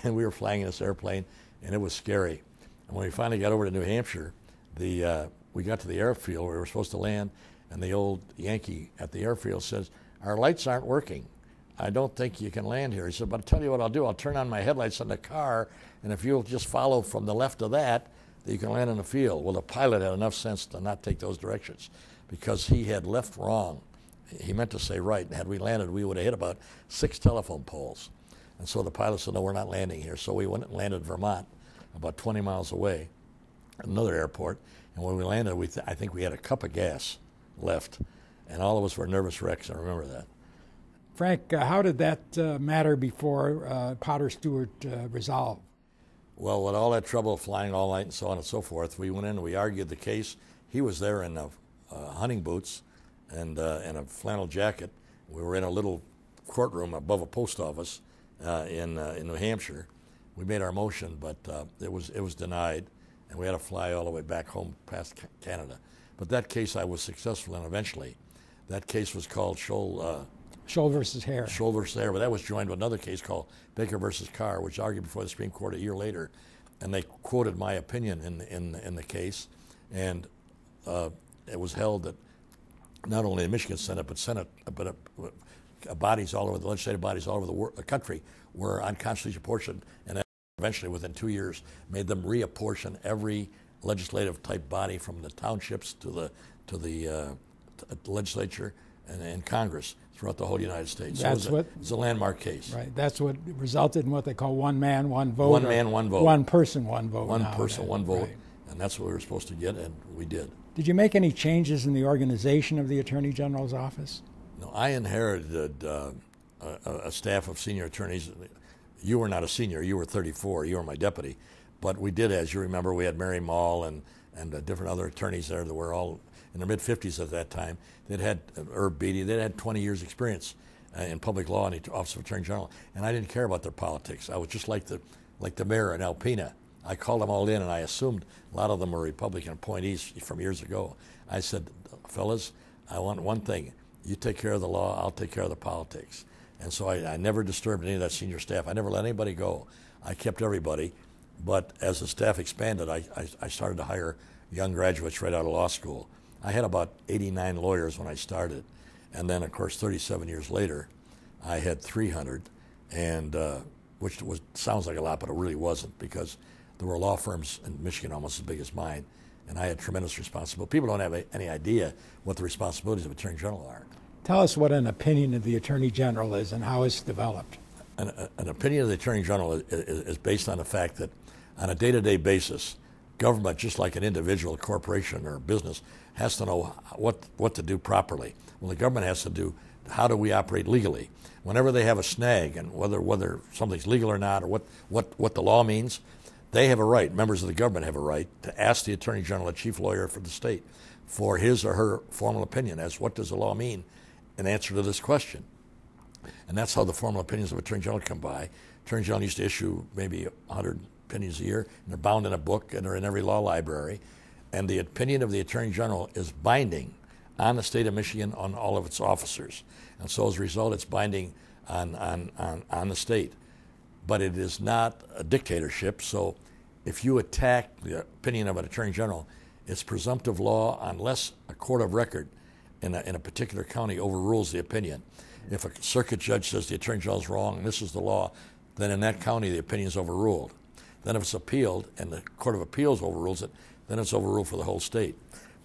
and we were flying in this airplane, and it was scary. And when we finally got over to New Hampshire, we got to the airfield where we were supposed to land, and the old Yankee at the airfield says, "Our lights aren't working. I don't think you can land here." He said, "But I'll tell you what I'll do. I'll turn on my headlights on the car, and if you'll just follow from the left of that you can land in the field." Well, the pilot had enough sense to not take those directions because he had left wrong. He meant to say right. And had we landed, we would have hit about 6 telephone poles. And so the pilot said, "No, we're not landing here." So we went and landed in Vermont, about 20 miles away, another airport. And when we landed, I think we had a cup of gas left, and all of us were nervous wrecks. I remember that. Frank, how did that matter before Potter Stewart resolved? Well, with all that trouble flying all night and so on and so forth, we went in and we argued the case. He was there in hunting boots and a flannel jacket. We were in a little courtroom above a post office in New Hampshire. We made our motion, but it was denied, and we had to fly all the way back home past Canada. But that case I was successful in eventually. That case was called Scholl versus Hare. Scholl versus Hare, but that was joined with another case called Baker versus Carr, which argued before the Supreme Court a year later, and they quoted my opinion in the case, and it was held that not only the Michigan Senate, but bodies all over the legislative bodies all over the country were unconstitutionally apportioned, and eventually within 2 years made them reapportion every legislative type body from the townships to the legislature and Congress throughout the whole United States. That's so it's a landmark case. Right. That's what resulted in what they call one man, one vote. One man, one vote. One person, one vote. One person, one vote. Right. And that's what we were supposed to get, and we did. Did you make any changes in the organization of the Attorney General's office? No, I inherited a staff of senior attorneys. You were not a senior. You were 34. You were my deputy. But we did, as you remember, we had Mary Mall and different other attorneys there that were all in their mid-50s at that time. They'd had Herb Beatty. They'd had 20 years experience in public law in the Office of Attorney General, and I didn't care about their politics. I was just like the mayor in Alpena. I called them all in, and I assumed a lot of them were Republican appointees from years ago. I said, "Fellas, I want one thing. You take care of the law, I'll take care of the politics." And so I never disturbed any of that senior staff. I never let anybody go. I kept everybody. But as the staff expanded, I started to hire young graduates right out of law school. I had about 89 lawyers when I started. And then, of course, 37 years later, I had 300, and which sounds like a lot, but it really wasn't, because there were law firms in Michigan almost as big as mine, and I had tremendous responsibility. People don't have any idea what the responsibilities of Attorney General are. Tell us what an opinion of the Attorney General is and how it's developed. An opinion of the Attorney General is based on the fact that on a day-to-day basis, government, just like an individual, corporation, or business, has to know what to do properly. Well, the government has to do, how do we operate legally? Whenever they have a snag, and whether something's legal or not, or what the law means, they have a right, members of the government have a right, to ask the Attorney General, the chief lawyer for the state, for his or her formal opinion as what does the law mean in answer to this question. And that's how the formal opinions of Attorney General come by. Attorney General used to issue maybe 100 opinions a year, and they're bound in a book, and they're in every law library. And the opinion of the Attorney General is binding on the state of Michigan, on all of its officers. And so as a result, it's binding on the state. But it is not a dictatorship, so if you attack the opinion of an Attorney General, it's presumptive law unless a court of record in a particular county overrules the opinion. If a circuit judge says the Attorney General is wrong and this is the law, then in that county the opinion is overruled. Then if it's appealed and the Court of Appeals overrules it, then it's overruled for the whole state.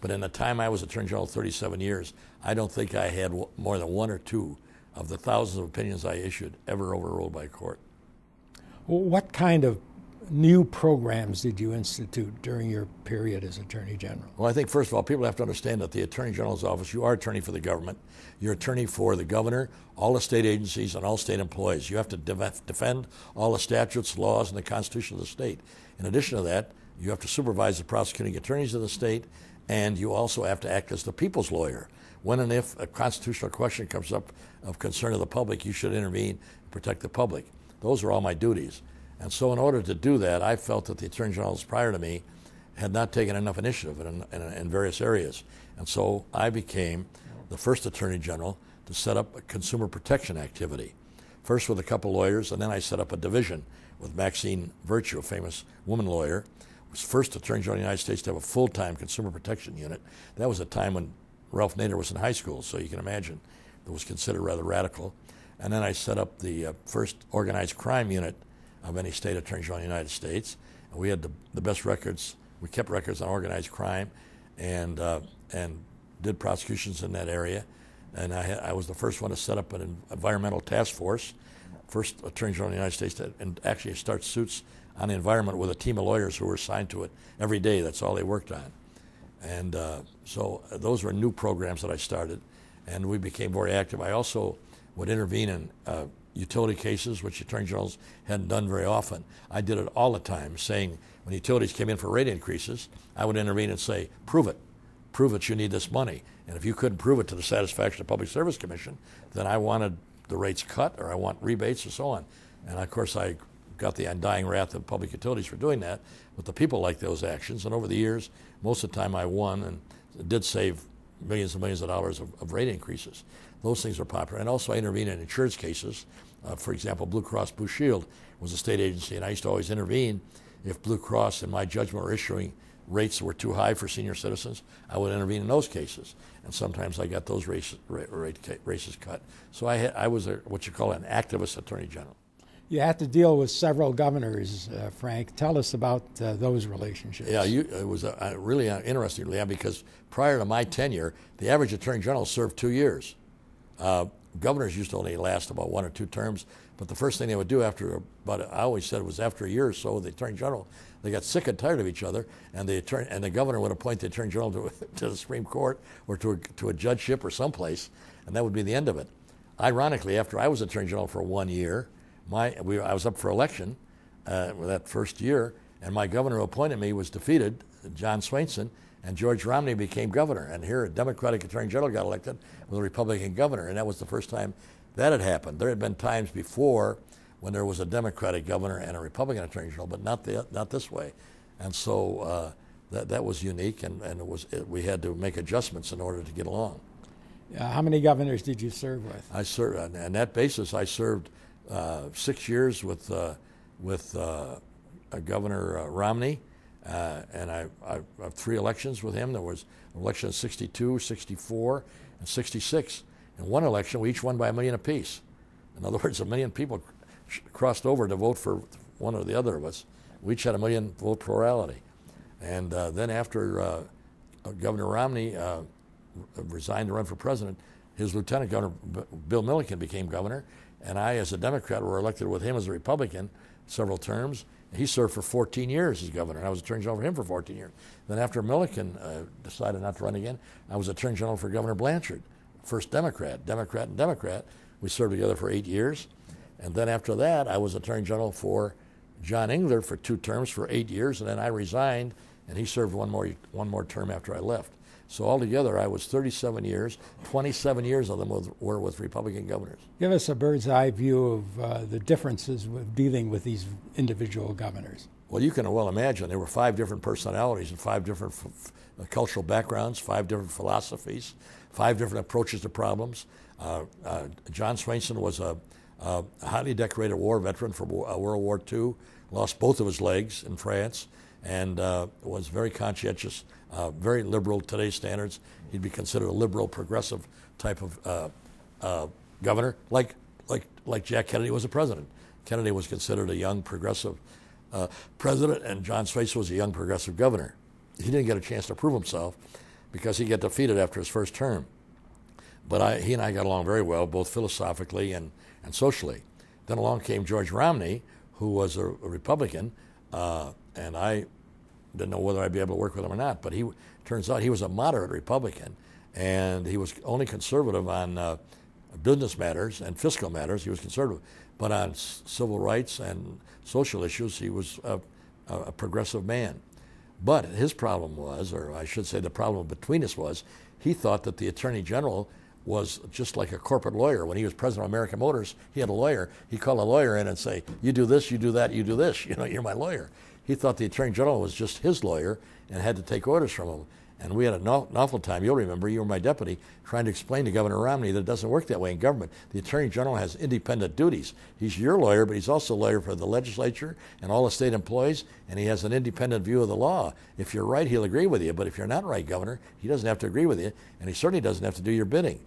But in the time I was Attorney General, 37 years, I don't think I had more than one or two of the thousands of opinions I issued ever overruled by a court. What kind of new programs did you institute during your period as Attorney General? Well, I think, first of all, people have to understand that the Attorney General's office, you are attorney for the government. You're attorney for the governor, all the state agencies, and all state employees. You have to defend all the statutes, laws, and the Constitution of the state. In addition to that, you have to supervise the prosecuting attorneys of the state, and you also have to act as the people's lawyer. When and if a constitutional question comes up of concern to the public, you should intervene and protect the public. Those are all my duties. And so in order to do that, I felt that the Attorney Generals prior to me had not taken enough initiative in various areas. And so I became the first Attorney General to set up a consumer protection activity first with a couple lawyers, and then I set up a division with Maxine Virtue, a famous woman lawyer, was first Attorney General of the United States to have a full-time consumer protection unit. That was a time when Ralph Nader was in high school, so you can imagine it was considered rather radical. And then I set up the first organized crime unit of any state Attorney General of the United States. And we had the best records. We kept records on organized crime and did prosecutions in that area. And I was the first one to set up an environmental task force, first Attorney General of the United States to and actually start suits on the environment with a team of lawyers who were assigned to it every day. That's all they worked on. And so those were new programs that I started, and we became very active. I also would intervene in utility cases, which attorney generals hadn't done very often. I did it all the time, saying when utilities came in for rate increases, I would intervene and say, prove it. Prove that you need this money. And if you couldn't prove it to the satisfaction of the Public Service Commission, then I wanted the rates cut, or I want rebates, and so on. And of course, I got the undying wrath of public utilities for doing that, but the people liked those actions. And over the years, most of the time I won and did save millions and millions of dollars of rate increases. Those things are popular. And also I intervened in insurance cases. For example, Blue Cross Blue Shield was a state agency, and I used to always intervene if Blue Cross, in my judgment, were issuing rates that were too high for senior citizens. I would intervene in those cases, and sometimes I got those races cut. So I was what you call an activist attorney general. You had to deal with several governors, Frank. Tell us about those relationships. Yeah, it was really interesting, Leon, because prior to my tenure, the average attorney general served 2 years. Governors used to only last about 1 or 2 terms, but the first thing they would do after I always said it was after a year or so, the attorney general, they got sick and tired of each other, and the governor would appoint the attorney general to the Supreme Court or to a judgeship or someplace, and that would be the end of it. Ironically, after I was attorney general for 1 year, I was up for election that first year, and my governor who appointed me was defeated, John Swainson, and George Romney became governor. And here a Democratic attorney general got elected with a Republican governor, and that was the first time that had happened. There had been times before when there was a Democratic governor and a Republican attorney general, but not this way. And so that was unique, and we had to make adjustments in order to get along. How many governors did you serve with? I served on that basis. I served 6 years with Governor Romney, and I have 3 elections with him. There was an election in 62, 64, and 66. In one election, we each won by 1 million apiece. In other words, 1 million people crossed over to vote for one or the other of us. We each had 1 million vote plurality. And then after Governor Romney resigned to run for president, his lieutenant governor, Bill Milliken, became governor, and I, as a Democrat, were elected with him as a Republican several terms. He served for 14 years as governor, and I was attorney general for him for 14 years. Then after Milliken decided not to run again, I was attorney general for Governor Blanchard, first Democrat. We served together for 8 years. And then after that, I was attorney general for John Engler for 2 terms for 8 years, and then I resigned, and he served one more term after I left. So altogether, I was 37 years. 27 years of them were with Republican governors. Give us a bird's eye view of the differences with dealing with these individual governors. Well, you can well imagine there were 5 different personalities and 5 different cultural backgrounds, 5 different philosophies, 5 different approaches to problems. John Swainson was a highly decorated war veteran from World War II, lost both of his legs in France, and was very conscientious, very liberal to today's standards. He'd be considered a liberal, progressive type of governor, like Jack Kennedy was a president. Kennedy was considered a young, progressive president, and John Swainson was a young, progressive governor. He didn't get a chance to prove himself because he got defeated after his first term. But he and I got along very well, both philosophically and socially. Then along came George Romney, who was a Republican, and I didn't know whether I'd be able to work with him or not, but turns out he was a moderate Republican, and he was only conservative on business matters and fiscal matters. He was conservative, but on civil rights and social issues, he was a progressive man. But his problem was, or I should say the problem between us was, he thought that the Attorney General was just like a corporate lawyer. When he was president of American Motors, he had a lawyer. He'd call a lawyer in and say, you do this, you do that, you do this. You know, you're my lawyer. He thought the Attorney General was just his lawyer and had to take orders from him. And we had an awful time. You'll remember, you were my deputy, trying to explain to Governor Romney that it doesn't work that way in government. The Attorney General has independent duties. He's your lawyer, but he's also a lawyer for the legislature and all the state employees, and he has an independent view of the law. If you're right, he'll agree with you, but if you're not right, Governor, he doesn't have to agree with you, and he certainly doesn't have to do your bidding.